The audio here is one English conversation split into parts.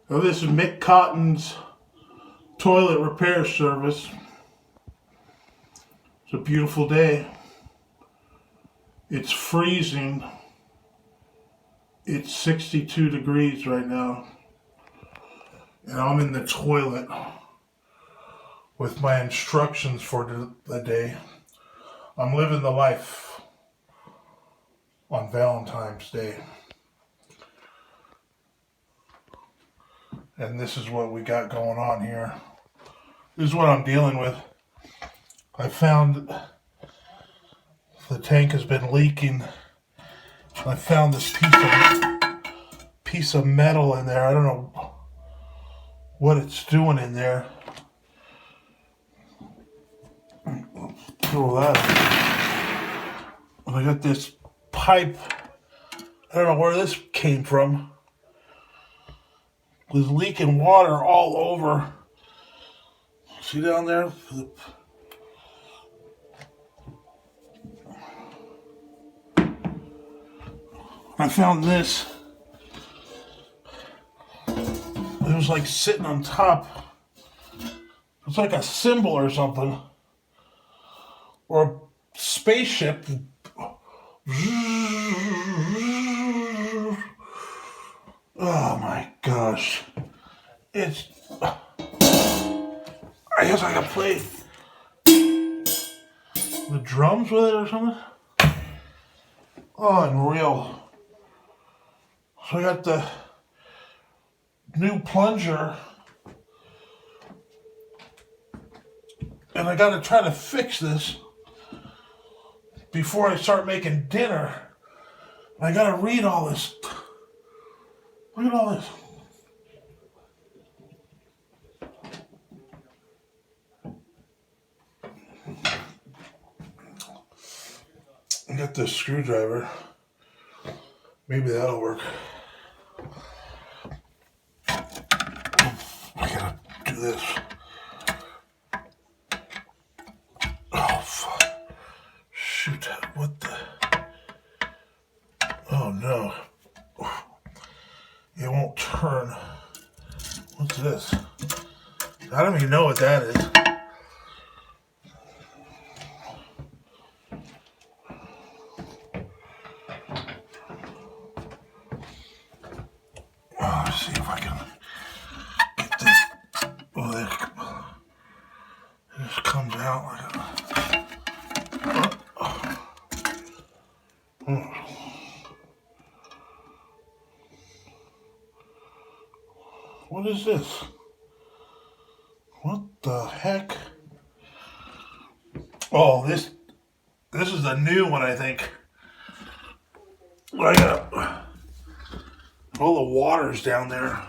Now this is Mick Cotton's toilet repair service. It's a beautiful day. It's freezing. It's 62 degrees right now. And I'm in the toilet with my instructions for the day. I'm living the life on Valentine's Day. And this is what we got going on here. This is what I'm dealing with. I found the tank has been leaking. I found this piece of metal in there. I don't know what it's doing in there. Pull that up. And I got this pipe. I don't know where this came from. It was leaking water all over. See down there? I found this. It was like sitting on top. It's like a symbol or something. Or a spaceship. Oh my gosh. It's... I guess I can play the drums with it or something. Oh, unreal. So I got the new plunger. And I gotta try to fix this before I start making dinner. I gotta read all this. Look at all this. I got this screwdriver. Maybe that'll work. I gotta do this. Oh, fuck. Shoot. What the? Oh, no. It won't turn. What's this? I don't even know what that is. Oh, let's see if I can get this. Oh, this comes out like a... What is this? What the heck? Oh, this is the new one, I think. I got all the water's down there.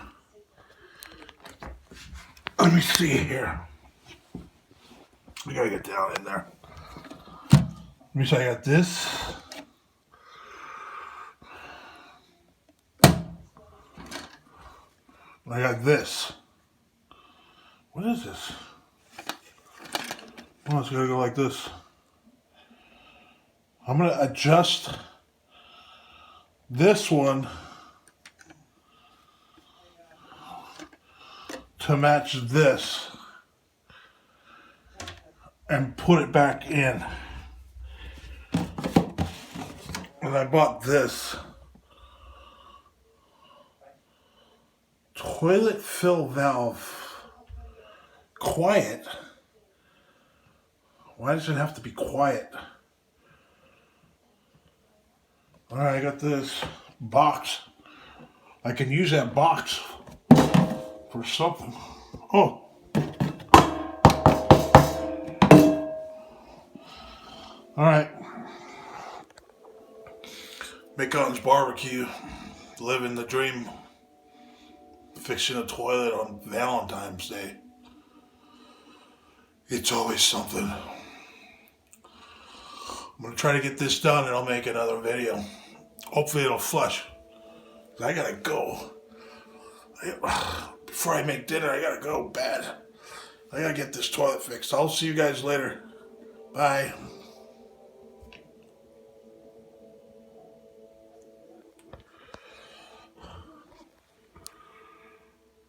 Let me see here. We gotta get down in there. Let me see, I got this. I got this. What is this? Oh, it's gotta go like this. I'm gonna adjust this one to match this and put it back in. And I bought this toilet fill valve. Quiet. Why does it have to be quiet? Alright, I got this box. I can use that box for something. Oh. Alright. Mick barbecue. Living the dream. Fixing a toilet on Valentine's Day. It's always something. I'm going to try to get this done and I'll make another video. Hopefully it'll flush. I gotta go. Before I make dinner, I gotta go bad. I gotta get this toilet fixed. I'll see you guys later. Bye.